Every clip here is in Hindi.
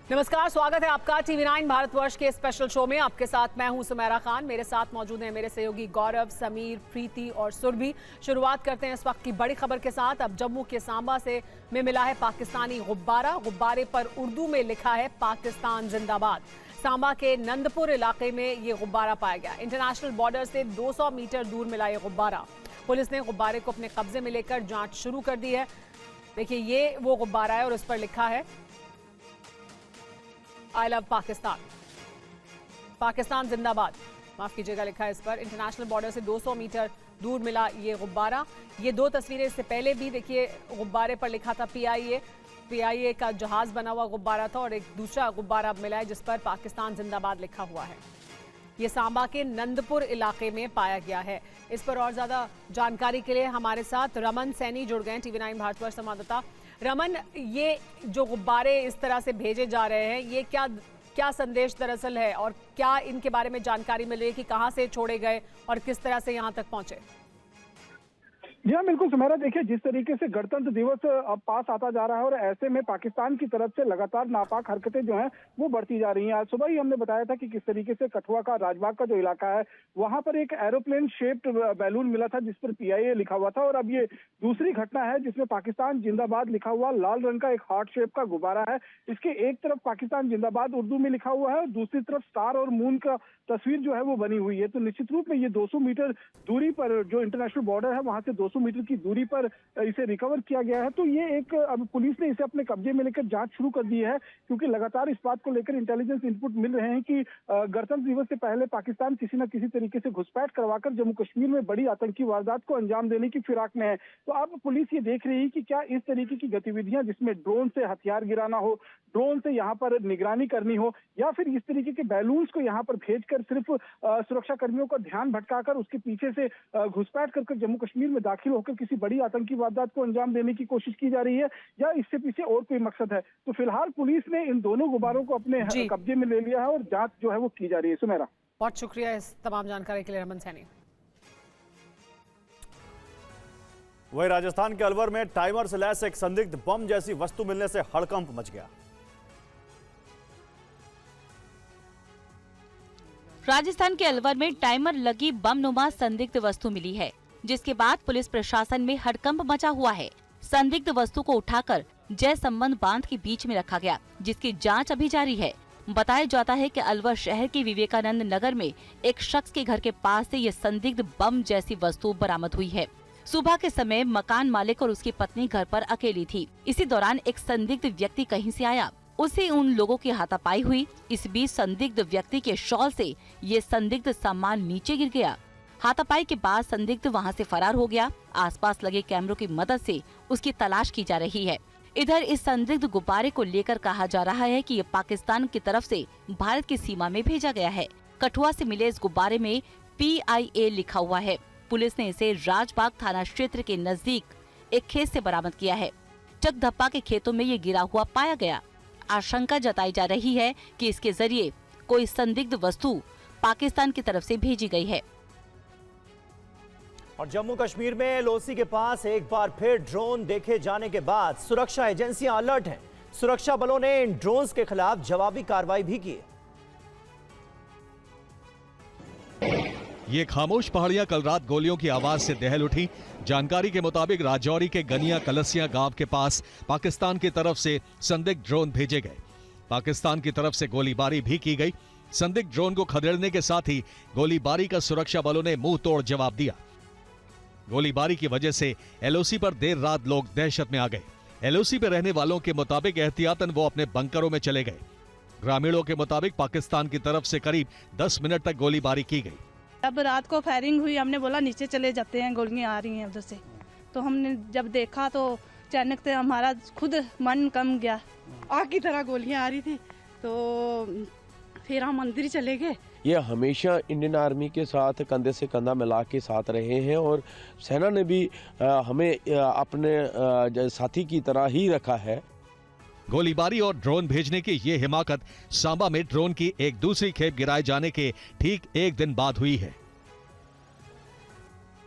नमस्कार, स्वागत है आपका TV9 भारतवर्ष के स्पेशल शो में। आपके साथ मैं हूं सुमेरा खान। मेरे साथ मौजूद हैं मेरे सहयोगी गौरव, समीर, प्रीति और सुरभि। शुरुआत करते हैं इस वक्त की बड़ी खबर के साथ। अब जम्मू के सांबा से में मिला है पाकिस्तानी गुब्बारा। गुब्बारे पर उर्दू में लिखा है पाकिस्तान जिंदाबाद। सांबा के नंदपुर इलाके में ये गुब्बारा पाया गया। इंटरनेशनल बॉर्डर से 200 मीटर दूर मिला ये गुब्बारा। पुलिस ने गुब्बारे को अपने कब्जे में लेकर जांच शुरू कर दी है। देखिए, ये वो गुब्बारा है और उस पर लिखा है आई लव पाकिस्तान, पाकिस्तान जिंदाबाद, माफ कीजिएगा, लिखा है इस पर। इंटरनेशनल बॉर्डर से 200 मीटर दूर मिला ये गुब्बारा। ये दो तस्वीरें इससे पहले भी देखिए, गुब्बारे पर लिखा था पीआईए का जहाज बना हुआ गुब्बारा था और एक दूसरा गुब्बारा मिला है जिस पर पाकिस्तान जिंदाबाद लिखा हुआ है। ये सांबा के नंदपुर इलाके में पाया गया है। इस पर और ज्यादा जानकारी के लिए हमारे साथ रमन सैनी जुड़ गए हैं, TV9 भारतवर्ष संवाददाता। रमन, ये जो गुब्बारे इस तरह से भेजे जा रहे हैं, ये क्या संदेश दरअसल है और क्या इनके बारे में जानकारी मिल रही है कि कहां से छोड़े गए और किस तरह से यहां तक पहुंचे? जी हाँ, बिल्कुल सुमेरा, देखिए जिस तरीके से गणतंत्र दिवस अब पास आता जा रहा है और ऐसे में पाकिस्तान की तरफ से लगातार नापाक हरकतें जो हैं वो बढ़ती जा रही हैं। आज सुबह ही हमने बताया था कि किस तरीके से कठुआ का राजबाग का जो इलाका है वहां पर एक एरोप्लेन शेप्ड बैलून मिला था जिस पर पीआईए लिखा हुआ था, और अब ये दूसरी घटना है जिसमें पाकिस्तान जिंदाबाद लिखा हुआ लाल रंग का एक हार्ट शेप का गुब्बारा है। इसके एक तरफ पाकिस्तान जिंदाबाद उर्दू में लिखा हुआ है और दूसरी तरफ स्टार और मून का तस्वीर जो है वो बनी हुई है। तो निश्चित रूप में ये 200 मीटर दूरी पर जो इंटरनेशनल बॉर्डर है वहां से 200 मीटर की दूरी पर इसे रिकवर किया गया है। तो ये एक, अब पुलिस ने इसे अपने कब्जे में लेकर जांच शुरू कर दी है, क्योंकि लगातार इस बात को लेकर इंटेलिजेंस इनपुट मिल रहे हैं कि गणतंत्र दिवस से पहले पाकिस्तान किसी न किसी तरीके से घुसपैठ करवाकर जम्मू कश्मीर में बड़ी आतंकी वारदात को अंजाम देने की फिराक में है। तो अब पुलिस ये देख रही है कि क्या इस तरीके की गतिविधियां जिसमें ड्रोन से हथियार गिराना हो, ड्रोन से यहाँ पर निगरानी करनी हो, या फिर इस तरीके के बैलून्स को यहाँ पर भेजकर सिर्फ सुरक्षा कर्मियों का ध्यान भटकाकर उसके पीछे से घुसपैठ कर जम्मू कश्मीर में दाखिल होकर किसी बड़ी आतंकी वारदात को अंजाम देने की कोशिश की जा रही है, या इससे पीछे और कोई मकसद है। तो फिलहाल पुलिस ने इन दोनों गुब्बारों को अपने कब्जे में ले लिया है और जांच जो है वो की जा रही है। सुमेरा, बहुत शुक्रिया इस तमाम जानकारी के लिए रमन सैनी। वहीं राजस्थान के अलवर में टाइमर से लैस एक संदिग्ध बम जैसी वस्तु मिलने से हड़कंप मच गया। राजस्थान के अलवर में टाइमर लगी बम नुमा संदिग्ध वस्तु मिली है, जिसके बाद पुलिस प्रशासन में हड़कंप मचा हुआ है। संदिग्ध वस्तु को उठाकर जय संबंध बांध के बीच में रखा गया, जिसकी जांच अभी जारी है। बताया जाता है कि अलवर शहर के विवेकानंद नगर में एक शख्स के घर के पास से ये संदिग्ध बम जैसी वस्तु बरामद हुई है। सुबह के समय मकान मालिक और उसकी पत्नी घर पर अकेली थी। इसी दौरान एक संदिग्ध व्यक्ति कहीं से आया, उसे उन लोगों की हाथापाई हुई। इस बीच संदिग्ध व्यक्ति के शॉल से ये संदिग्ध सामान नीचे गिर गया। हाथापाई के बाद संदिग्ध वहां से फरार हो गया। आसपास लगे कैमरों की मदद से उसकी तलाश की जा रही है। इधर इस संदिग्ध गुब्बारे को लेकर कहा जा रहा है कि ये पाकिस्तान की तरफ से भारत की सीमा में भेजा गया है। कठुआ से मिले इस गुब्बारे में पीआईए लिखा हुआ है। पुलिस ने इसे राजबाग थाना क्षेत्र के नजदीक एक खेत से बरामद किया है। चकधप्पा के खेतों में ये गिरा हुआ पाया गया। आशंका जताई जा रही है कि इसके जरिए कोई संदिग्ध वस्तु पाकिस्तान की तरफ से भेजी गई है। और जम्मू कश्मीर में एलओसी के पास एक बार फिर ड्रोन देखे जाने के बाद सुरक्षा एजेंसियां अलर्ट हैं। सुरक्षा बलों ने इन ड्रोन्स के खिलाफ जवाबी कार्रवाई भी की। ये खामोश पहाड़ियां कल रात गोलियों की आवाज से दहल उठी। जानकारी के मुताबिक राजौरी के गनिया कलसिया गांव के पास पाकिस्तान की तरफ से संदिग्ध ड्रोन भेजे गए। पाकिस्तान की तरफ से गोलीबारी भी की गई। संदिग्ध ड्रोन को खदेड़ने के साथ ही गोलीबारी का सुरक्षा बलों ने मुंह तोड़ जवाब दिया। गोलीबारी की वजह से एलओसी पर देर रात लोग दहशत में आ गए। एलओसी पर रहने वालों के मुताबिक एहतियातन वो अपने बंकरों में चले गए। ग्रामीणों के मुताबिक पाकिस्तान की तरफ से करीब 10 मिनट तक गोलीबारी की गई। अब रात को फायरिंग हुई, हमने बोला नीचे चले जाते हैं, गोलियां आ रही हैं उधर से। तो हमने जब देखा तो अचानक से हमारा खुद मन कम गया। आग की तरह गोलियां आ रही थी, तो फिर हम अंदर चले गए। ये हमेशा इंडियन आर्मी के साथ कंधे से कंधा मिला के साथ रहे हैं और सेना ने भी हमें अपने साथी की तरह ही रखा है। गोलीबारी और ड्रोन भेजने की ये हिमाकत सांबा में ड्रोन की एक दूसरी खेप गिराए जाने के ठीक एक दिन बाद हुई है।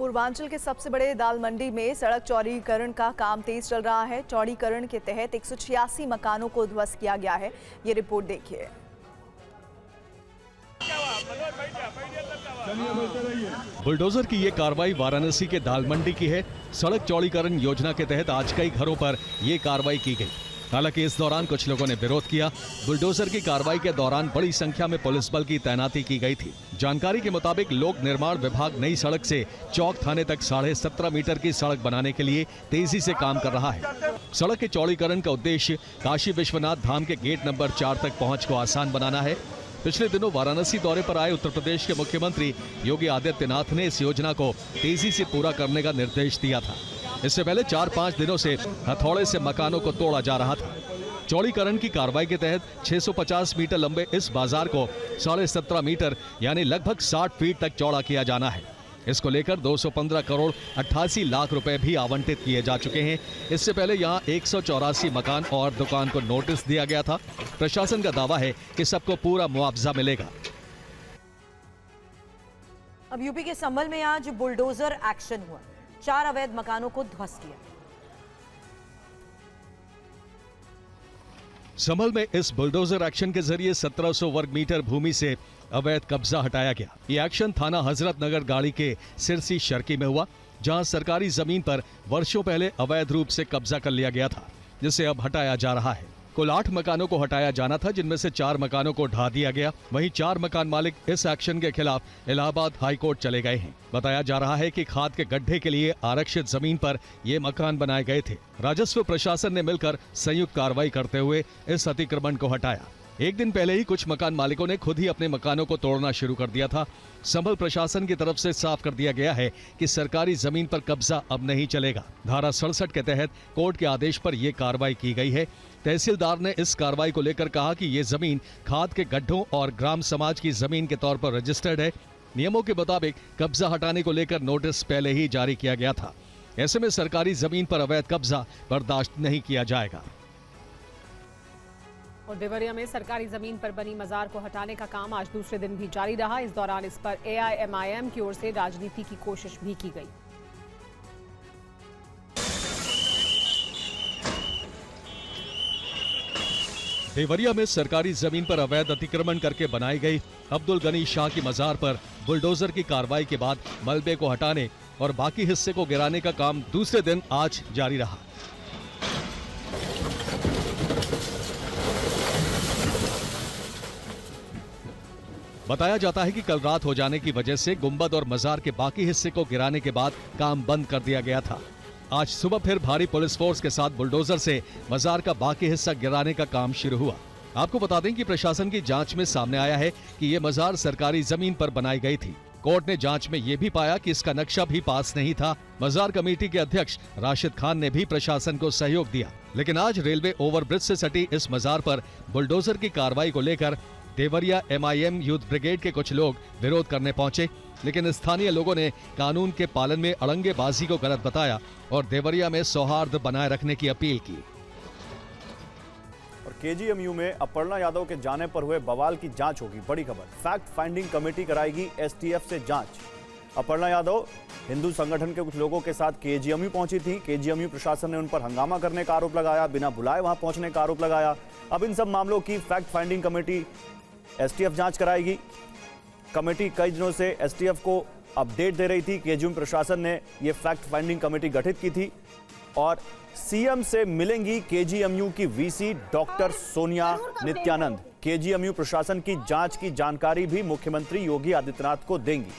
पूर्वांचल के सबसे बड़े दाल मंडी में सड़क चौड़ीकरण का काम तेज चल रहा है। चौड़ीकरण के तहत 186 मकानों को ध्वस्त किया गया है। ये रिपोर्ट देखिए। बुलडोजर की ये कार्रवाई वाराणसी के दाल मंडी की है। सड़क चौड़ीकरण योजना के तहत आज कई घरों पर ये कार्रवाई की गई। हालांकि इस दौरान कुछ लोगों ने विरोध किया। बुलडोजर की कार्रवाई के दौरान बड़ी संख्या में पुलिस बल की तैनाती की गई थी। जानकारी के मुताबिक लोक निर्माण विभाग नई सड़क से चौक थाने तक 17.5 मीटर की सड़क बनाने के लिए तेजी से काम कर रहा है। सड़क के चौड़ीकरण का उद्देश्य काशी विश्वनाथ धाम के गेट नंबर 4 तक पहुंच को आसान बनाना है। पिछले दिनों वाराणसी दौरे पर आए उत्तर प्रदेश के मुख्यमंत्री योगी आदित्यनाथ ने इस योजना को तेजी से पूरा करने का निर्देश दिया था। इससे पहले 4-5 दिनों से हथौड़े से मकानों को तोड़ा जा रहा था। चौड़ीकरण की कार्रवाई के तहत 650 मीटर लंबे इस बाजार को 17.5 मीटर यानी लगभग 60 फीट तक चौड़ा किया जाना है। इसको लेकर 215 करोड़ 88 लाख रुपए भी आवंटित किए जा चुके हैं। इससे पहले यहां 184 मकान और दुकान को नोटिस दिया गया था। प्रशासन का दावा है कि सबको पूरा मुआवजा मिलेगा। अब यूपी के संभल में आज बुलडोजर एक्शन हुआ। 4 अवैध मकानों को ध्वस्त किया। संभल में इस बुलडोजर एक्शन के जरिए 1700 वर्ग मीटर भूमि से अवैध कब्जा हटाया गया। ये एक्शन थाना हजरत नगर गाड़ी के सिरसी शर्की में हुआ, जहां सरकारी जमीन पर वर्षों पहले अवैध रूप से कब्जा कर लिया गया था, जिसे अब हटाया जा रहा है। कुल 8 मकानों को हटाया जाना था, जिनमें से 4 मकानों को ढा दिया गया। वहीं 4 मकान मालिक इस एक्शन के खिलाफ इलाहाबाद हाई कोर्ट चले गए हैं। बताया जा रहा है कि खाद के गड्ढे के लिए आरक्षित जमीन पर ये मकान बनाए गए थे। राजस्व प्रशासन ने मिलकर संयुक्त कार्रवाई करते हुए इस अतिक्रमण को हटाया। एक दिन पहले ही कुछ मकान मालिकों ने खुद ही अपने मकानों को तोड़ना शुरू कर दिया था। संभल प्रशासन की तरफ से साफ कर दिया गया है कि सरकारी जमीन पर कब्जा अब नहीं चलेगा। धारा 67 के तहत कोर्ट के आदेश पर यह कार्रवाई की गई है। तहसीलदार ने इस कार्रवाई को लेकर कहा कि ये जमीन खाद के गड्ढों और ग्राम समाज की जमीन के तौर पर रजिस्टर्ड है। नियमों के मुताबिक कब्जा हटाने को लेकर नोटिस पहले ही जारी किया गया था। ऐसे में सरकारी जमीन पर अवैध कब्जा बर्दाश्त नहीं किया जाएगा। और देवरिया में सरकारी जमीन पर बनी मजार को हटाने का काम आज दूसरे दिन भी जारी रहा। इस दौरान इस पर AIMIM की ओर से राजनीति की कोशिश भी की गई। देवरिया में सरकारी जमीन पर अवैध अतिक्रमण करके बनाई गई अब्दुल गनी शाह की मजार पर बुलडोजर की कार्रवाई के बाद मलबे को हटाने और बाकी हिस्से को गिराने का काम दूसरे दिन आज जारी रहा। बताया जाता है कि कल रात हो जाने की वजह से गुंबद और मजार के बाकी हिस्से को गिराने के बाद काम बंद कर दिया गया था। आज सुबह फिर भारी पुलिस फोर्स के साथ बुलडोजर से मजार का बाकी हिस्सा गिराने का काम शुरू हुआ। आपको बता दें कि प्रशासन की जांच में सामने आया है कि ये मजार सरकारी जमीन पर बनाई गई थी। कोर्ट ने जांच में ये भी पाया कि इसका नक्शा भी पास नहीं था। मजार कमेटी के अध्यक्ष राशिद खान ने भी प्रशासन को सहयोग दिया। लेकिन आज रेलवे ओवरब्रिज से सटी इस मजार पर बुलडोजर की कार्रवाई को लेकर देवरिया MIM यूथ ब्रिगेड के कुछ लोग विरोध करने पहुंचे, लेकिन स्थानीय लोगों ने कानून के पालन में अड़ंगेबाजी को गलत बताया और देवरिया में सौहार्द बनाए रखने की अपील की। और KGMU में अपर्णा यादव के जाने पर हुए बवाल की जांच होगी। बड़ी खबर, फैक्ट फाइंडिंग कमेटी कराएगी STF से जांच। अपर्णा यादव हिंदू संगठन के कुछ लोगों के साथ KGMU पहुंची थी। KGMU प्रशासन ने उन पर हंगामा करने का आरोप लगाया, बिना बुलाए वहां पहुंचने का आरोप लगाया। अब इन सब मामलों की फैक्ट फाइंडिंग कमेटी STF जांच कराएगी। कमेटी कई दिनों से STF को अपडेट दे रही थी। KGMU प्रशासन ने यह फैक्ट फाइंडिंग कमेटी गठित की थी और CM से मिलेंगी KGMU की VC doctor Sonia Nityanand. KGMU प्रशासन की जांच की जानकारी भी मुख्यमंत्री योगी आदित्यनाथ को देंगी।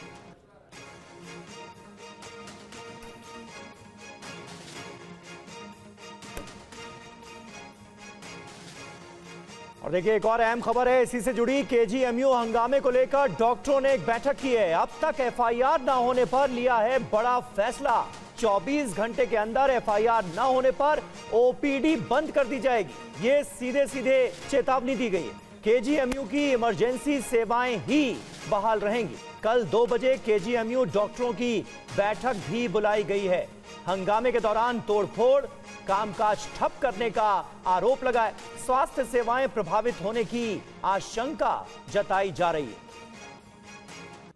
और देखिए एक और अहम खबर है इसी से जुड़ी। KGMU हंगामे को लेकर डॉक्टरों ने एक बैठक की है। अब तक FIR न होने पर लिया है बड़ा फैसला। 24 घंटे के अंदर FIR न होने पर OPD बंद कर दी जाएगी। ये सीधे सीधे चेतावनी दी गई है। KGMU की इमरजेंसी सेवाएं ही बहाल रहेंगी। कल 2 बजे KGMU डॉक्टरों की बैठक भी बुलाई गई है। हंगामे के दौरान तोड़फोड़, कामकाज ठप करने का आरोप लगाए, स्वास्थ्य सेवाएं प्रभावित होने की आशंका जताई जा रही है।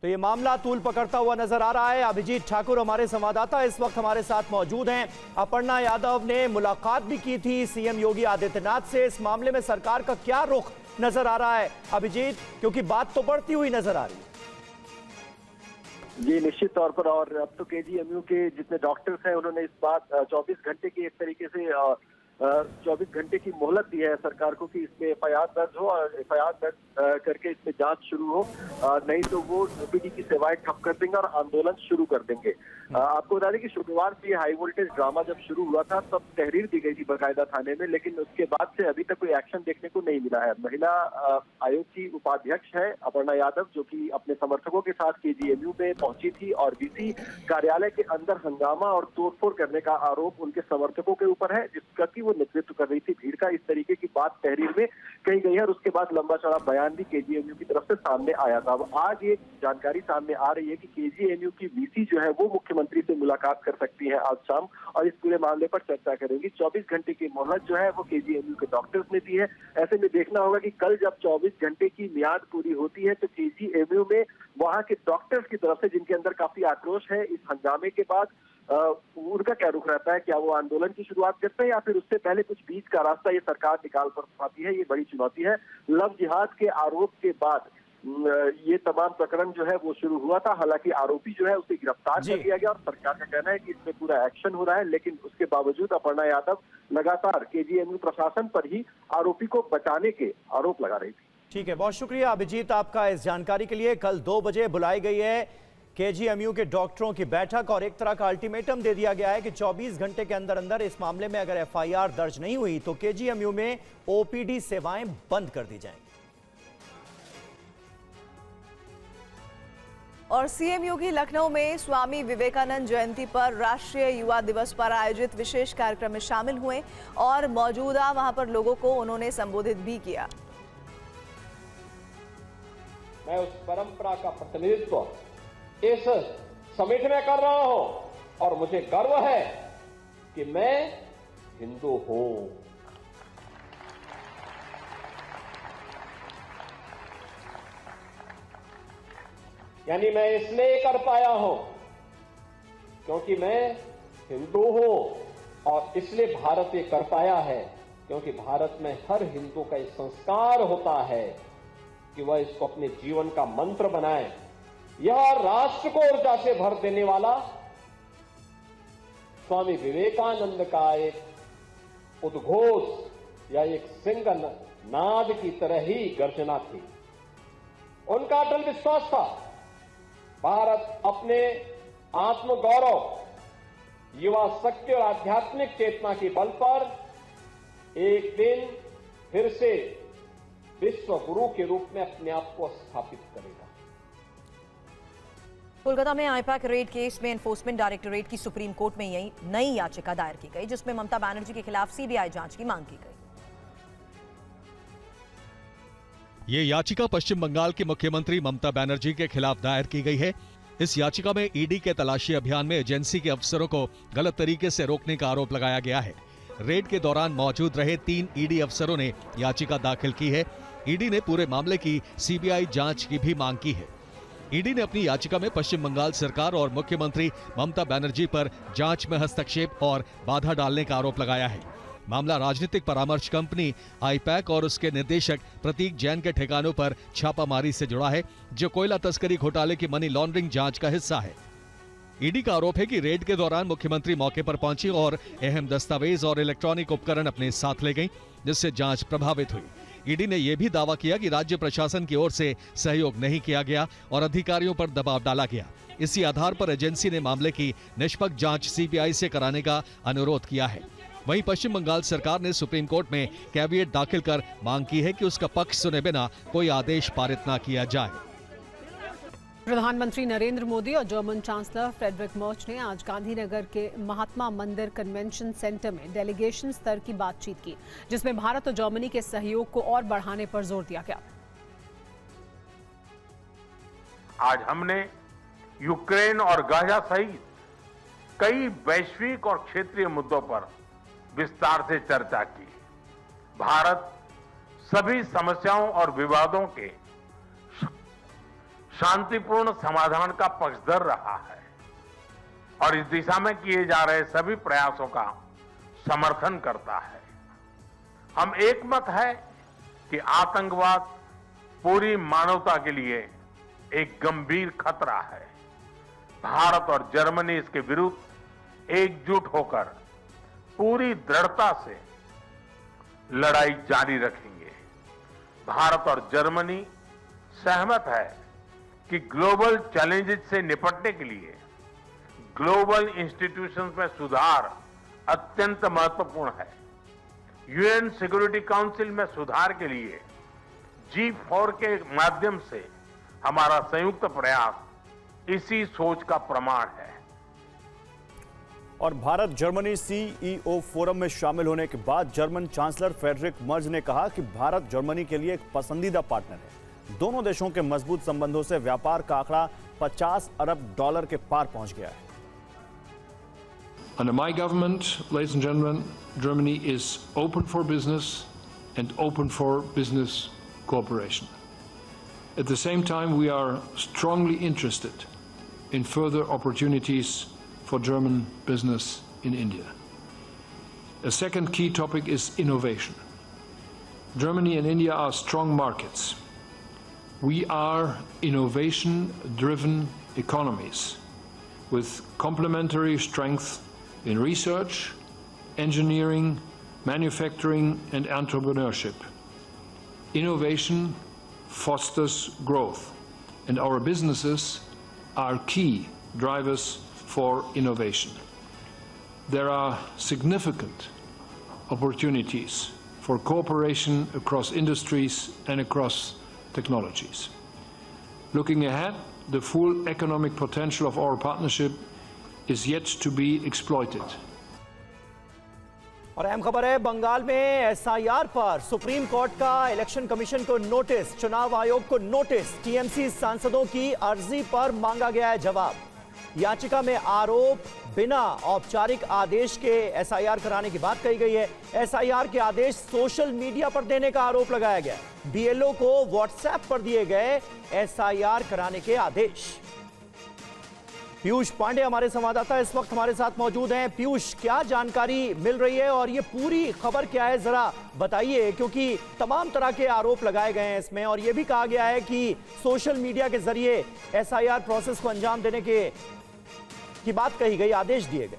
तो ये मामला तूल पकड़ता हुआ नजर आ रहा है। अभिजीत ठाकुर हमारे संवाददाता इस वक्त हमारे साथ मौजूद हैं। अपर्णा यादव ने मुलाकात भी की थी सीएम योगी आदित्यनाथ से। इस मामले में सरकार का क्या रुख नजर आ रहा है अभिजीत, क्योंकि बात तो बढ़ती हुई नजर आ रही है। जी निश्चित तौर पर, और अब तो केजीएमयू के जितने डॉक्टर्स हैं उन्होंने इस बात 24 घंटे की एक तरीके से 24 घंटे की मोहलत दी है सरकार को कि इसमें एफआईआर दर्ज हो और एफआईआर दर्ज करके इसमें जांच शुरू हो, नहीं तो वो ओपीडी की सेवाएं ठप कर देंगे और आंदोलन शुरू कर देंगे। आपको बता दें कि शुक्रवार से हाई वोल्टेज ड्रामा जब शुरू हुआ था तब तहरीर दी गई थी बकायदा थाने में, लेकिन उसके बाद से अभी तक कोई एक्शन देखने को नहीं मिला है। महिला आयोग की उपाध्यक्ष है अपर्णा यादव, जो कि अपने समर्थकों के साथ केजीएमयू में पहुंची थी और डीसी कार्यालय के अंदर हंगामा और तोड़फोड़ करने का आरोप उनके समर्थकों के ऊपर है, जिसका कि वो नेतृत्व कर रही थी भीड़ का। इस तरीके की बात तहरीर में कही गई है और उसके बाद लंबा चौड़ा बयान भी केजीएमयू की तरफ से सामने आया था। अब आज ये जानकारी सामने आ रही है कि केजीएमयू की वीसी जो है वो मुख्यमंत्री से मुलाकात कर सकती है आज शाम और इस पूरे मामले पर चर्चा करेंगी। 24 घंटे की मोहलत जो है वो केजीएमयू के डॉक्टर्स ने दी है। ऐसे में देखना होगा कि कल जब 24 घंटे की मियाद पूरी होती है तो केजीएमयू में वहां के डॉक्टर्स की तरफ से, जिनके अंदर काफी आक्रोश है इस हंगामे के बाद, उनका क्या रुख रहता है। क्या वो आंदोलन की शुरुआत करते हैं या फिर उससे पहले कुछ बीच का रास्ता ये सरकार निकाल कर पाती है, ये बड़ी चुनौती है। लव जिहाद के आरोप के बाद ये तमाम प्रकरण जो है वो शुरू हुआ था। हालांकि आरोपी जो है उसे गिरफ्तार कर लिया गया और सरकार का कहना है कि इसमें पूरा एक्शन हो रहा है, लेकिन उसके बावजूद अपर्णा यादव लगातार केजीएमयू प्रशासन पर ही आरोपी को बचाने के आरोप लगा रही थी। ठीक है, बहुत शुक्रिया अभिजीत आपका इस जानकारी के लिए। कल 2 बजे बुलाई गई है केजीएमयू के डॉक्टरों की बैठक और एक तरह का अल्टीमेटम दे दिया गया है कि 24 घंटे के अंदर अंदर इस मामले में अगर एफआईआर दर्ज नहीं हुई तो केजीएमयू में ओपीडी सेवाएं बंद कर दी जाएंगी। और सीएम योगी लखनऊ में स्वामी विवेकानंद जयंती पर राष्ट्रीय युवा दिवस पर आयोजित विशेष कार्यक्रम में शामिल हुए और मौजूदा वहां पर लोगों को उन्होंने संबोधित भी किया। मैं उस परंपरा का प्रतिनिधित्व इस समिट में कर रहा हूं और मुझे गर्व है कि मैं हिंदू हूं। यानी मैं इसलिए कर पाया हूं क्योंकि मैं हिंदू हूं और इसलिए भारत ये कर पाया है क्योंकि भारत में हर हिंदू का एक संस्कार होता है कि वह इसको अपने जीवन का मंत्र बनाए। यह राष्ट्र को ऊर्जा से भर देने वाला स्वामी विवेकानंद का एक उद्घोष या एक सिंह नाद की तरह ही गर्जना थी। उनका अटल विश्वास था भारत अपने आत्मगौरव, युवा शक्ति और आध्यात्मिक चेतना के बल पर एक दिन फिर से विश्व गुरु के रूप में अपने आप को स्थापित करेगा। कोलकाता में आईपैक रेड केस में एनफोर्समेंट डायरेक्टोरेट की सुप्रीम कोर्ट में यही नई याचिका दायर की गई जिसमें ममता बनर्जी के खिलाफ सीबीआई जांच की मांग की गई। ये याचिका पश्चिम बंगाल की मुख्यमंत्री ममता बनर्जी के खिलाफ दायर की गई है। इस याचिका में ईडी के तलाशी अभियान में एजेंसी के अफसरों को गलत तरीके से रोकने का आरोप लगाया गया है। रेड के दौरान मौजूद रहे 3 ईडी अफसरों ने याचिका दाखिल की है। ईडी ने पूरे मामले की सीबीआई जांच की भी मांग की है। ईडी ने अपनी याचिका में पश्चिम बंगाल सरकार और मुख्यमंत्री ममता बनर्जी पर जांच में हस्तक्षेप और बाधा डालने का आरोप लगाया है। मामला राजनीतिक परामर्श कंपनी आईपैक और उसके निदेशक प्रतीक जैन के ठिकानों पर छापामारी से जुड़ा है, जो कोयला तस्करी घोटाले की मनी लॉन्ड्रिंग जांच का हिस्सा है। ईडी का आरोप है कि रेड के दौरान मुख्यमंत्री मौके पर पहुंची और अहम दस्तावेज और इलेक्ट्रॉनिक उपकरण अपने साथ ले गईं, जिससे जांच प्रभावित हुई। ईडी ने यह भी दावा किया कि राज्य प्रशासन की ओर से सहयोग नहीं किया गया और अधिकारियों पर दबाव डाला गया। इसी आधार पर एजेंसी ने मामले की निष्पक्ष जांच सीबीआई से कराने का अनुरोध किया है। वहीं पश्चिम बंगाल सरकार ने सुप्रीम कोर्ट में कैविएट दाखिल कर मांग की है कि उसका पक्ष सुने बिना कोई आदेश पारित न किया जाए। प्रधानमंत्री नरेंद्र मोदी और जर्मन चांसलर फ्रेडरिक मर्च ने आज गांधीनगर के महात्मा मंदिर कन्वेंशन सेंटर में डेलीगेशन स्तर की बातचीत की, जिसमें भारत और जर्मनी के सहयोग को और बढ़ाने पर जोर दिया गया। आज हमने यूक्रेन और गाजा सहित कई वैश्विक और क्षेत्रीय मुद्दों पर विस्तार से चर्चा की। भारत सभी समस्याओं और विवादों के शांतिपूर्ण समाधान का पक्षधर रहा है और इस दिशा में किए जा रहे सभी प्रयासों का समर्थन करता है। हम एकमत है कि आतंकवाद पूरी मानवता के लिए एक गंभीर खतरा है। भारत और जर्मनी इसके विरुद्ध एकजुट होकर पूरी दृढ़ता से लड़ाई जारी रखेंगे। भारत और जर्मनी सहमत है कि ग्लोबल चैलेंजेस से निपटने के लिए ग्लोबल इंस्टीट्यूशंस में सुधार अत्यंत महत्वपूर्ण है। यूएन सिक्योरिटी काउंसिल में सुधार के लिए G4 के माध्यम से हमारा संयुक्त प्रयास इसी सोच का प्रमाण है। और भारत जर्मनी सीईओ फोरम में शामिल होने के बाद जर्मन चांसलर फ्रेडरिक मर्ज ने कहा कि भारत जर्मनी के लिए एक पसंदीदा पार्टनर है। दोनों देशों के मजबूत संबंधों से व्यापार का आंकड़ा $50 अरब के पार पहुंच गया है। Under my government, ladies and gentlemen, Germany is open for business and open for business cooperation. At the same time, we are strongly interested in further opportunities for German business in India. A second key topic is innovation. Germany and India are strong markets. We are innovation-driven economies with complementary strength in research, engineering, manufacturing, and entrepreneurship. Innovation fosters growth, and our businesses are key drivers for innovation. There are significant opportunities for cooperation across industries and across technologies. Looking ahead, the full economic potential of our partnership is yet to be exploited. और अहम खबर है, बंगाल में एसआईआर पर सुप्रीम कोर्ट का इलेक्शन कमीशन को नोटिस, चुनाव आयोग को नोटिस। टीएमसी सांसदों की अर्जी पर मांगा गया है जवाब। याचिका में आरोप बिना औपचारिक आदेश के एसआईआर कराने की बात कही गई है। एसआईआर के आदेश सोशल मीडिया पर देने का आरोप लगाया गया। बीएलओ को व्हाट्सएप पर दिए गए एसआईआर कराने के आदेश। पीयूष पांडे हमारे संवाददाता इस वक्त हमारे साथ मौजूद हैं। पीयूष, क्या जानकारी मिल रही है और ये पूरी खबर क्या है, जरा बताइए, क्योंकि तमाम तरह के आरोप लगाए गए हैं इसमें और ये भी कहा गया है कि सोशल मीडिया के जरिए एसआईआर प्रोसेस को अंजाम देने की बात कही गई, आदेश दिए गए।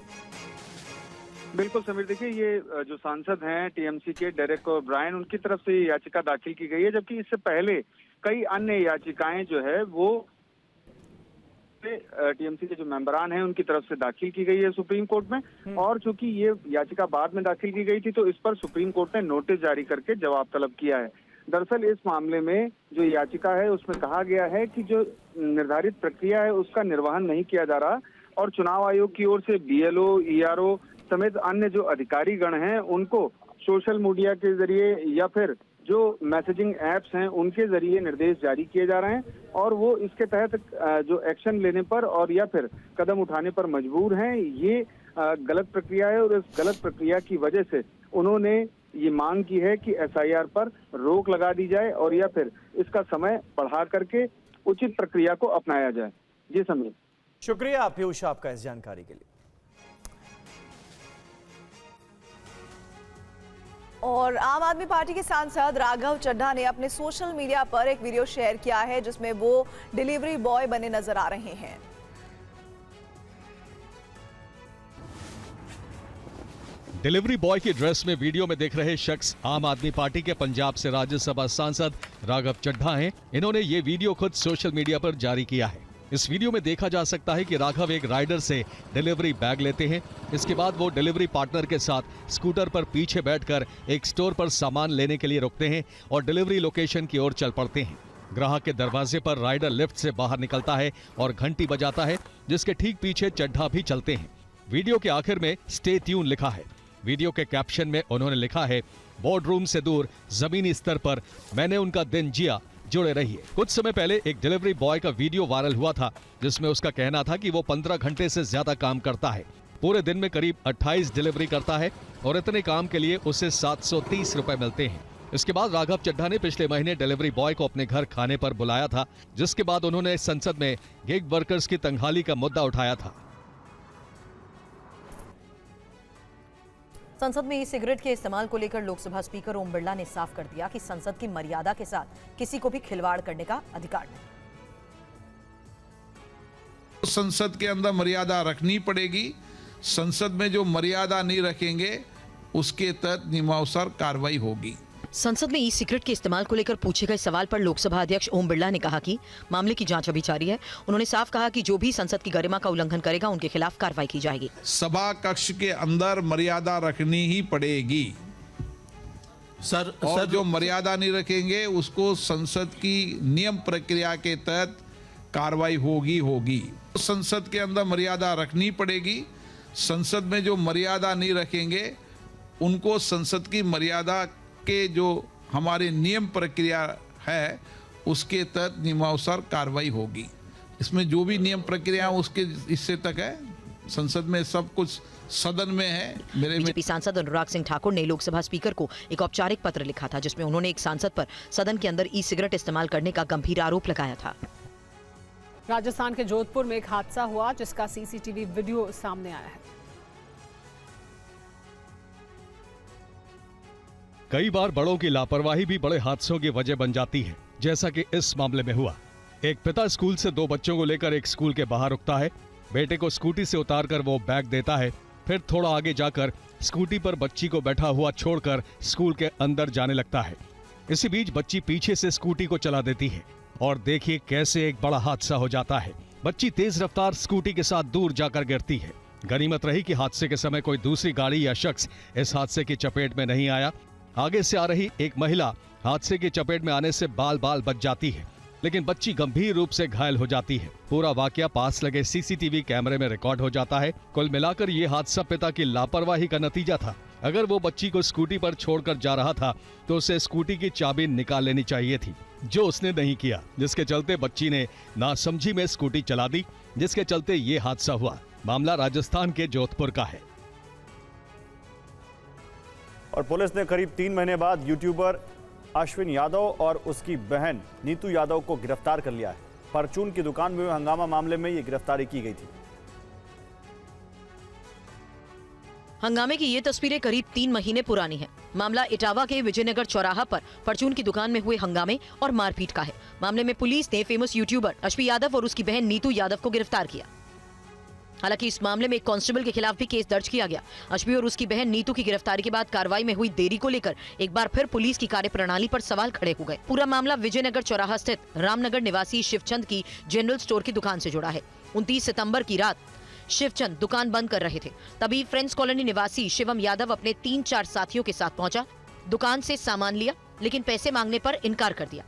बिल्कुल समीर, देखिए ये जो सांसद हैं टीएमसी के डेरेक ओब्रायन, उनकी तरफ से याचिका दाखिल की गई है, जबकि इससे पहले कई अन्य याचिकाएं जो है वो टीएमसी के जो मेंबरान हैं उनकी तरफ से दाखिल की गई है सुप्रीम कोर्ट में। और चूंकि ये याचिका बाद में दाखिल की गई थी तो इस पर सुप्रीम कोर्ट ने नोटिस जारी करके जवाब तलब किया है। दरअसल इस मामले में जो याचिका है उसमें कहा गया है कि जो निर्धारित प्रक्रिया है उसका निर्वहन नहीं किया जा रहा और चुनाव आयोग की ओर से बीएलओ, ईआरओ समेत अन्य जो अधिकारी गण हैं उनको सोशल मीडिया के जरिए या फिर जो मैसेजिंग एप्स हैं उनके जरिए निर्देश जारी किए जा रहे हैं और वो इसके तहत जो एक्शन लेने पर और या फिर कदम उठाने पर मजबूर हैं। ये गलत प्रक्रिया है और इस गलत प्रक्रिया की वजह से उन्होंने ये मांग की है कि एसआईआर पर रोक लगा दी जाए और या फिर इसका समय बढ़ा करके उचित प्रक्रिया को अपनाया जाए। जी समीर। शुक्रिया पीयूष आपका इस जानकारी के लिए। और आम आदमी पार्टी के सांसद राघव चड्ढा ने अपने सोशल मीडिया पर एक वीडियो शेयर किया है जिसमें वो डिलीवरी बॉय बने नजर आ रहे हैं। डिलीवरी बॉय की ड्रेस में वीडियो में देख रहे शख्स आम आदमी पार्टी के पंजाब से राज्यसभा सांसद राघव चड्ढा हैं। इन्होंने ये वीडियो खुद सोशल मीडिया पर जारी किया है। इस वीडियो में देखा जा सकता है कि राघव एक राइडर से डिलीवरी बैग लेते हैं। इसके बाद वो डिलीवरी पार्टनर के साथ स्कूटर पर पीछे बैठकर एक स्टोर पर सामान लेने के लिए रुकते हैं और डिलीवरी लोकेशन की ओर चल पड़ते हैं। ग्राहक के दरवाजे पर राइडर लिफ्ट से बाहर निकलता है और घंटी बजाता है, जिसके ठीक पीछे चड्ढा भी चलते हैं। वीडियो के आखिर में स्टे ट्यून लिखा है। वीडियो के कैप्शन में उन्होंने लिखा है, बोर्ड रूम से दूर जमीनी स्तर पर मैंने उनका दिन जिया, जुड़े रहिए। कुछ समय पहले एक डिलीवरी बॉय का वीडियो वायरल हुआ था जिसमें उसका कहना था कि वो 15 घंटे से ज्यादा काम करता है, पूरे दिन में करीब 28 डिलीवरी करता है और इतने काम के लिए उसे 730 रुपए मिलते हैं। इसके बाद राघव चड्ढा ने पिछले महीने डिलीवरी बॉय को अपने घर खाने पर बुलाया था, जिसके बाद उन्होंने संसद में गिग वर्कर्स की तंगहाली का मुद्दा उठाया था। संसद में ई सिगरेट के इस्तेमाल को लेकर लोकसभा स्पीकर ओम बिरला ने साफ कर दिया कि संसद की मर्यादा के साथ किसी को भी खिलवाड़ करने का अधिकार नहीं। संसद के अंदर मर्यादा रखनी पड़ेगी। संसद में जो मर्यादा नहीं रखेंगे उसके तहत नियमानुसार कार्रवाई होगी। संसद में ई सिगरेट के इस्तेमाल को लेकर पूछे गए सवाल पर लोकसभा अध्यक्ष ओम बिरला ने कहा कि मामले की जांच अभी जारी है। उन्होंने साफ कहा कि जो भी संसद की गरिमा का उल्लंघन करेगा उनके खिलाफ कार्रवाई की जाएगी। सभा कक्ष के अंदर मर्यादा रखनी ही पड़ेगी सर, और जो मर्यादा नहीं रखेंगे उसको संसद की नियम प्रक्रिया के तहत कार्रवाई होगी। संसद के अंदर मर्यादा रखनी पड़ेगी। संसद में जो मर्यादा नहीं रखेंगे उनको संसद की मर्यादा के जो हमारे नियम प्रक्रिया है उसके तहत नियमानुसार कार्रवाई होगी। इसमें जो भी नियम प्रक्रिया उसके हिस्से तक है। संसद में सब कुछ सदन में है। बीजेपी सांसद अनुराग सिंह ठाकुर ने लोकसभा स्पीकर को एक औपचारिक पत्र लिखा था, जिसमें उन्होंने एक सांसद पर सदन के अंदर ई सिगरेट इस्तेमाल करने का गंभीर आरोप लगाया था। राजस्थान के जोधपुर में एक हादसा हुआ जिसका सीसीटीवी वीडियो सामने आया है। कई बार बड़ों की लापरवाही भी बड़े हादसों की वजह बन जाती है, जैसा कि इस मामले में हुआ। एक पिता स्कूल से 2 बच्चों को लेकर एक स्कूल के बाहर रुकता है। बेटे को स्कूटी से उतारकर वो बैग देता है, फिर थोड़ा आगे जाकर स्कूटी पर बच्ची को बैठा हुआ छोड़कर स्कूल के अंदर जाने लगता है। इसी बीच बच्ची पीछे से स्कूटी को चला देती है और देखिए कैसे एक बड़ा हादसा हो जाता है। बच्ची तेज रफ्तार स्कूटी के साथ दूर जाकर गिरती है। गनीमत रही कि हादसे के समय कोई दूसरी गाड़ी या शख्स इस हादसे की चपेट में नहीं आया। आगे से आ रही एक महिला हादसे की चपेट में आने से बाल बाल बच जाती है, लेकिन बच्ची गंभीर रूप से घायल हो जाती है। पूरा वाकया पास लगे सीसीटीवी कैमरे में रिकॉर्ड हो जाता है। कुल मिलाकर ये हादसा पिता की लापरवाही का नतीजा था। अगर वो बच्ची को स्कूटी पर छोड़कर जा रहा था तो उसे स्कूटी की चाबी निकाल लेनी चाहिए थी, जो उसने नहीं किया, जिसके चलते बच्ची ने नासमझी में स्कूटी चला दी, जिसके चलते ये हादसा हुआ। मामला राजस्थान के जोधपुर का है। और पुलिस ने करीब 3 महीने बाद यूट्यूबर अश्विन यादव और उसकी बहन नीतू यादव को गिरफ्तार कर लिया है। परचून की दुकान में हुए हंगामा मामले में ये गिरफ्तारी की गई थी। हंगामे की ये तस्वीरें करीब 3 महीने पुरानी हैं। मामला इटावा के विजयनगर चौराहा पर परचून की दुकान में हुए हंगामे और मारपीट का है। मामले में पुलिस ने फेमस यूट्यूबर अश्विन यादव और उसकी बहन नीतू यादव को गिरफ्तार किया। हालांकि इस मामले में एक कांस्टेबल के खिलाफ भी केस दर्ज किया गया। अश्विन और उसकी बहन नीतू की गिरफ्तारी के बाद कार्रवाई में हुई देरी को लेकर एक बार फिर पुलिस की कार्यप्रणाली पर सवाल खड़े हो गए। पूरा मामला विजयनगर चौराहा स्थित रामनगर निवासी शिवचंद की जनरल स्टोर की दुकान से जुड़ा है। 29 सितंबर की रात शिवचंद दुकान बंद कर रहे थे, तभी फ्रेंड्स कॉलोनी निवासी शिवम यादव अपने 3-4 साथियों के साथ पहुंचा, दुकान से सामान लिया, लेकिन पैसे मांगने पर इनकार कर दिया।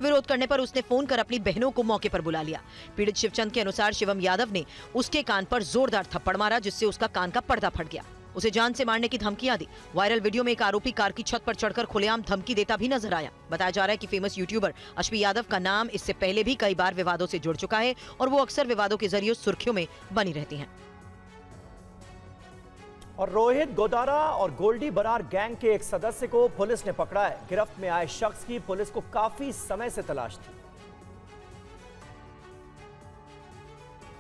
विरोध करने पर उसने फोन कर अपनी बहनों को मौके पर बुला लिया। पीड़ित शिवचंद के अनुसार शिवम यादव ने उसके कान पर जोरदार थप्पड़ मारा, जिससे उसका कान का पर्दा फट गया। उसे जान से मारने की धमकियां दी। वायरल वीडियो में एक आरोपी कार की छत पर चढ़कर खुलेआम धमकी देता भी नजर आया। बताया जा रहा है कि फेमस यूट्यूबर अश्विन यादव का नाम इससे पहले भी कई बार विवादों से जुड़ चुका है और वो अक्सर विवादों के जरिए सुर्खियों में बनी रहती हैं। और रोहित गोदारा और गोल्डी बरार गैंग के एक सदस्य को पुलिस ने पकड़ा है। गिरफ्त में आए शख्स की पुलिस को काफी समय से तलाश थी।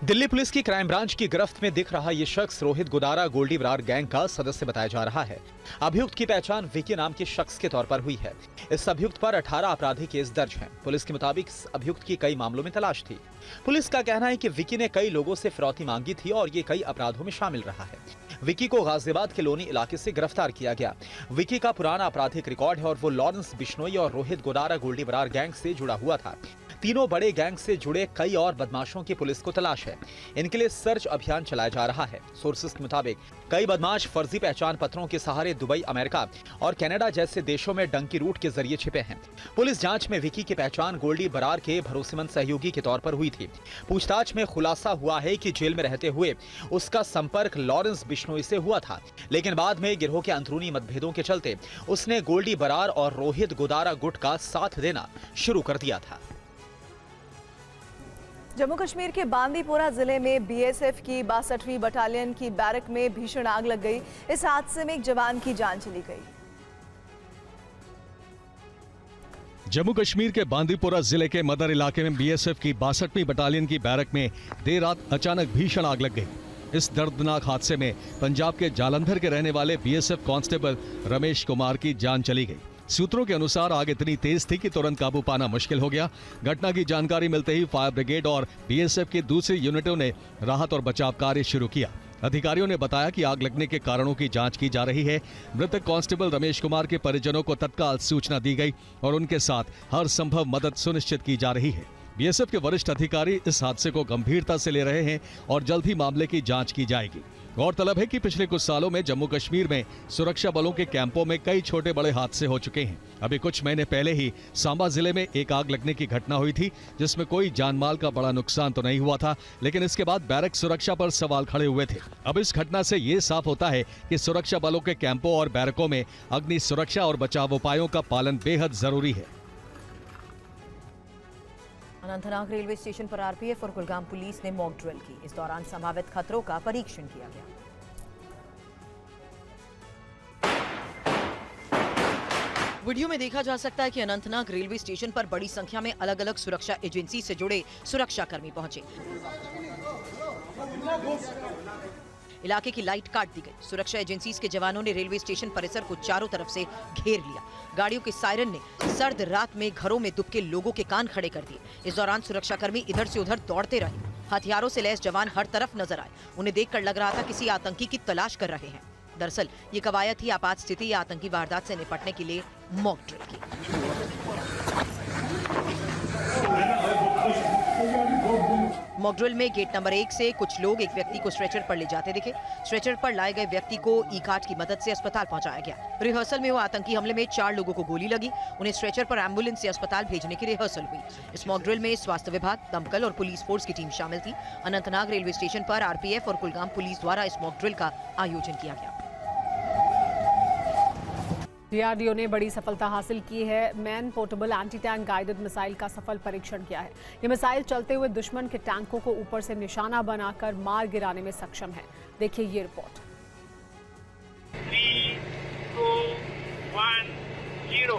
दिल्ली पुलिस की क्राइम ब्रांच की गिरफ्त में दिख रहा यह शख्स रोहित गोदारा गोल्डी बरार गैंग का सदस्य बताया जा रहा है। अभियुक्त की पहचान विकी नाम के शख्स के तौर पर हुई है। इस अभियुक्त पर 18 आपराधिक केस दर्ज हैं। पुलिस के मुताबिक इस अभियुक्त की कई मामलों में तलाश थी। पुलिस का कहना है कि विकी ने कई लोगों से फिरौती मांगी थी और ये कई अपराधों में शामिल रहा है। विकी को गाजियाबाद के लोनी इलाके से गिरफ्तार किया गया। विकी का पुराना आपराधिक रिकॉर्ड है और वो लॉरेंस बिश्नोई और रोहित गोदारा गोल्डी बरार गैंग से जुड़ा हुआ था। तीनों बड़े गैंग से जुड़े कई और बदमाशों की पुलिस को तलाश है। इनके लिए सर्च अभियान चलाया जा रहा है। सोर्सेस के मुताबिक कई बदमाश फर्जी पहचान पत्रों के सहारे दुबई, अमेरिका और कनाडा जैसे देशों में डंकी रूट के जरिए छिपे हैं। पुलिस जांच में विकी की पहचान गोल्डी बरार के भरोसेमंद सहयोगी के तौर पर हुई थी। पूछताछ में खुलासा हुआ है कि जेल में रहते हुए उसका संपर्क लॉरेंस बिश्नोई से हुआ था, लेकिन बाद में गिरोह के अंदरूनी मतभेदों के चलते उसने गोल्डी बरार और रोहित गोदारा गुट का साथ देना शुरू कर दिया था। जम्मू कश्मीर के बांदीपोरा जिले में बीएसएफ की 62वीं बटालियन की बैरक में भीषण आग लग गई। इस हादसे में एक जवान की जान चली गई। जम्मू कश्मीर के बांदीपोरा जिले के मदर इलाके में बीएसएफ की 62वीं बटालियन की बैरक में देर रात अचानक भीषण आग लग गई। इस दर्दनाक हादसे में पंजाब के जालंधर के रहने वाले बीएसएफ कांस्टेबल रमेश कुमार की जान चली गई। सूत्रों के अनुसार आग इतनी तेज थी कि तुरंत काबू पाना मुश्किल हो गया। घटना की जानकारी मिलते ही फायर ब्रिगेड और बीएसएफ की दूसरी यूनिटों ने राहत और बचाव कार्य शुरू किया। अधिकारियों ने बताया कि आग लगने के कारणों की जांच की जा रही है। मृतक कांस्टेबल रमेश कुमार के परिजनों को तत्काल सूचना दी गई और उनके साथ हर संभव मदद सुनिश्चित की जा रही है। बीएसएफ के वरिष्ठ अधिकारी इस हादसे को गंभीरता से ले रहे हैं और जल्द ही मामले की जांच की जाएगी। गौरतलब है कि पिछले कुछ सालों में जम्मू कश्मीर में सुरक्षा बलों के कैंपों में कई छोटे बड़े हादसे हो चुके हैं। अभी कुछ महीने पहले ही सांबा जिले में एक आग लगने की घटना हुई थी, जिसमें कोई जानमाल का बड़ा नुकसान तो नहीं हुआ था, लेकिन इसके बाद बैरक सुरक्षा पर सवाल खड़े हुए थे। अब इस घटना से ये साफ होता है कि सुरक्षा बलों के कैंपों और बैरकों में अग्नि सुरक्षा और बचाव उपायों का पालन बेहद जरूरी है। अनंतनाग रेलवे स्टेशन पर आरपीएफ और कुलगाम पुलिस ने मॉक ड्रिल की। इस दौरान संभावित खतरों का परीक्षण किया गया। वीडियो में देखा जा सकता है कि अनंतनाग रेलवे स्टेशन पर बड़ी संख्या में अलग अलग सुरक्षा एजेंसी से जुड़े सुरक्षाकर्मी पहुंचे। इलाके की लाइट काट दी गई। सुरक्षा एजेंसीज के जवानों ने रेलवे स्टेशन परिसर को चारों तरफ से घेर लिया। गाड़ियों के सायरन ने सर्द रात में घरों में दुबके लोगों के कान खड़े कर दिए। इस दौरान सुरक्षाकर्मी इधर से उधर दौड़ते रहे। हथियारों से लैस जवान हर तरफ नजर आए। उन्हें देखकर लग रहा था किसी आतंकी की तलाश कर रहे हैं। दरअसल ये कवायद थी आपात स्थिति या आतंकी वारदात से निपटने के लिए मॉक ड्रिल की। मॉक ड्रिल में गेट नंबर 1 से कुछ लोग एक व्यक्ति को स्ट्रेचर पर ले जाते दिखे। स्ट्रेचर पर लाए गए व्यक्ति को ई कार्ड की मदद से अस्पताल पहुंचाया गया। रिहर्सल में हुए आतंकी हमले में 4 लोगों को गोली लगी। उन्हें स्ट्रेचर पर एम्बुलेंस से अस्पताल भेजने की रिहर्सल हुई। इस मॉक ड्रिल में स्वास्थ्य विभाग, दमकल और पुलिस फोर्स की टीम शामिल थी। अनंतनाग रेलवे स्टेशन पर आरपीएफ और कुलगाम पुलिस द्वारा इस मॉक ड्रिल का आयोजन किया गया। डीआरडीओ ने बड़ी सफलता हासिल की है। Man portable anti tank guided missile का सफल परीक्षण किया है। ये मिसाइल चलते हुए दुश्मन के टैंकों को ऊपर से निशाना बनाकर मार गिराने में सक्षम है। देखिए ये रिपोर्ट। 3, 2, 1, 0।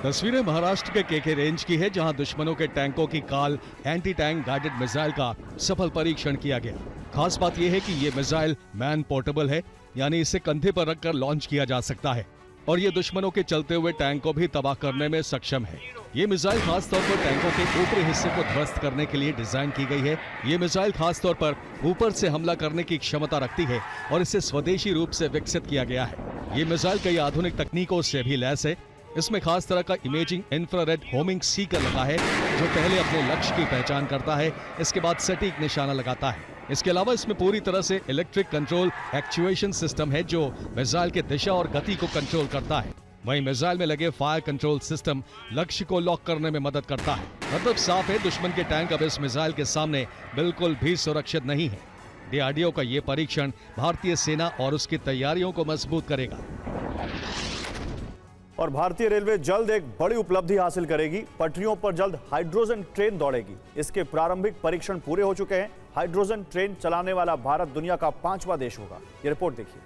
तस्वीरें महाराष्ट्र के केके रेंज की है, जहां दुश्मनों के टैंकों की काल एंटी टैंक गाइडेड मिसाइल का सफल परीक्षण किया गया। खास बात यह है कि ये मिसाइल मैन पोर्टेबल है, यानी इसे कंधे पर रखकर लॉन्च किया जा सकता है और ये दुश्मनों के चलते हुए टैंक को भी तबाह करने में सक्षम है। ये मिसाइल खास तौर पर टैंकों के ऊपरी हिस्से को ध्वस्त करने के लिए डिजाइन की गई है। ये मिसाइल खास तौर पर ऊपर से हमला करने की क्षमता रखती है और इसे स्वदेशी रूप से विकसित किया गया है। ये मिसाइल कई आधुनिक तकनीकों से भी लैस है। इसमें खास तरह का इमेजिंग इंफ्रारेड होमिंग सीकर लगा है, जो पहले अपने लक्ष्य की पहचान करता है, इसके बाद सटीक निशाना लगाता है। इसके अलावा इसमें पूरी तरह से इलेक्ट्रिक कंट्रोल एक्चुएशन सिस्टम है, जो मिसाइल के दिशा और गति को कंट्रोल करता है। वहीं मिसाइल में लगे फायर कंट्रोल सिस्टम लक्ष्य को लॉक करने में मदद करता है। मतलब साफ है, दुश्मन के टैंक अब इस मिसाइल के सामने बिल्कुल भी सुरक्षित नहीं है। डीआरडीओ का ये परीक्षण भारतीय सेना और उसकी तैयारियों को मजबूत करेगा। और भारतीय रेलवे जल्द एक बड़ी उपलब्धि हासिल करेगी। पटरियों पर जल्द हाइड्रोजन ट्रेन दौड़ेगी। इसके प्रारंभिक परीक्षण पूरे हो चुके हैं। हाइड्रोजन ट्रेन चलाने वाला भारत दुनिया का 5वां देश होगा। ये रिपोर्ट देखिए।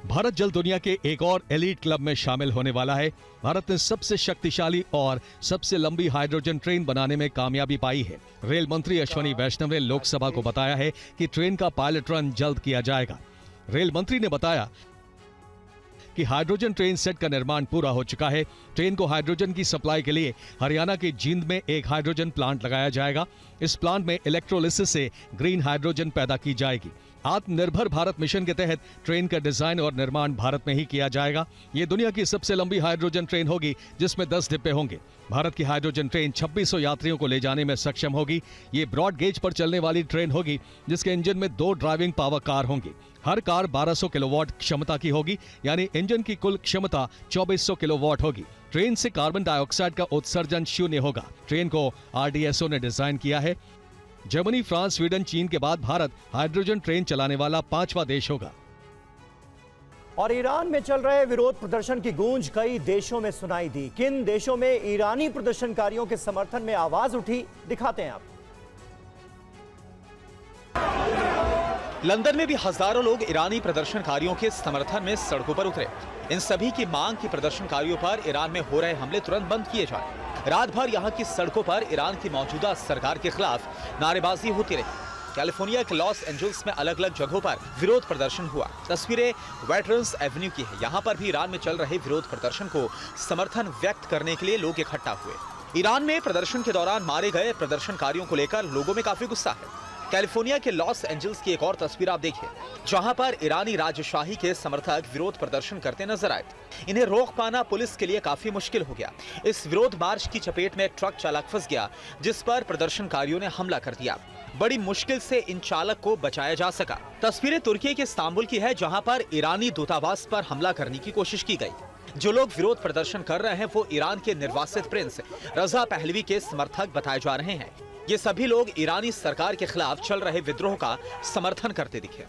भारत जल्द दुनिया के एक और एलीट क्लब में शामिल होने वाला है। भारत ने सबसे शक्तिशाली और सबसे लंबी हाइड्रोजन ट्रेन बनाने में कामयाबी पाई है। रेल मंत्री अश्विनी वैष्णव ने लोकसभा को बताया है कि ट्रेन का पायलट रन जल्द किया जाएगा। रेल मंत्री ने बताया कि हाइड्रोजन ट्रेन सेट का निर्माण पूरा हो चुका है। ट्रेन को हाइड्रोजन की सप्लाई के लिए हरियाणा के जींद में एक हाइड्रोजन प्लांट लगाया जाएगा। इस प्लांट में इलेक्ट्रोलिसिस से ग्रीन हाइड्रोजन पैदा की जाएगी। आत्मनिर्भर भारत मिशन के तहत ट्रेन का डिजाइन और निर्माण भारत में ही किया जाएगा। ये दुनिया की सबसे लंबी हाइड्रोजन ट्रेन होगी, जिसमें 10 डिब्बे होंगे। भारत की हाइड्रोजन ट्रेन 2600 यात्रियों को ले जाने में सक्षम होगी। ये ब्रॉड गेज पर चलने वाली ट्रेन होगी, जिसके इंजन में 2 ड्राइविंग पावर कार होंगी। हर कार 1200 किलोवाट क्षमता की होगी, यानी इंजन की कुल क्षमता 2400 किलोवाट होगी। ट्रेन से कार्बन डाइऑक्साइड का उत्सर्जन 0 होगा। ट्रेन को आरडीएसओ ने डिजाइन किया है। जर्मनी, फ्रांस, स्वीडन, चीन के बाद भारत हाइड्रोजन ट्रेन चलाने वाला 5वां देश होगा। और ईरान में चल रहे विरोध प्रदर्शन की गूंज कई देशों में सुनाई दी। किन देशों में ईरानी प्रदर्शनकारियों के समर्थन में आवाज उठी, दिखाते हैं आप। लंदन में भी हजारों लोग ईरानी प्रदर्शनकारियों के समर्थन में सड़कों पर उतरे। इन सभी की मांग की प्रदर्शनकारियों पर ईरान में हो रहे हमले तुरंत बंद किए जाएं। रात भर यहाँ की सड़कों पर ईरान की मौजूदा सरकार के खिलाफ नारेबाजी होती रही। कैलिफोर्निया के लॉस एंजल्स में अलग अलग जगहों पर विरोध प्रदर्शन हुआ। तस्वीरें वेटरन्स एवेन्यू की है। यहाँ पर भी ईरान में चल रहे विरोध प्रदर्शन को समर्थन व्यक्त करने के लिए लोग इकट्ठा हुए। ईरान में प्रदर्शन के दौरान मारे गए प्रदर्शनकारियों को लेकर लोगों में काफी गुस्सा है। कैलिफोर्निया के लॉस एंजल्स की एक और तस्वीर आप देखिए, जहां पर ईरानी राजशाही के समर्थक विरोध प्रदर्शन करते नजर आए। इन्हें रोक पाना पुलिस के लिए काफी मुश्किल हो गया। इस विरोध मार्च की चपेट में एक ट्रक चालक फंस गया, जिस पर प्रदर्शनकारियों ने हमला कर दिया। बड़ी मुश्किल से इन चालक को बचाया जा सका। तस्वीरें तुर्की के इस्तांबुल की है, जहां पर ईरानी दूतावास पर हमला करने की कोशिश की गई। जो लोग विरोध प्रदर्शन कर रहे हैं वो ईरान के निर्वासित प्रिंस रजा पहलवी के समर्थक बताए जा रहे हैं। ये सभी लोग ईरानी सरकार के खिलाफ चल रहे विद्रोह का समर्थन करते दिखे।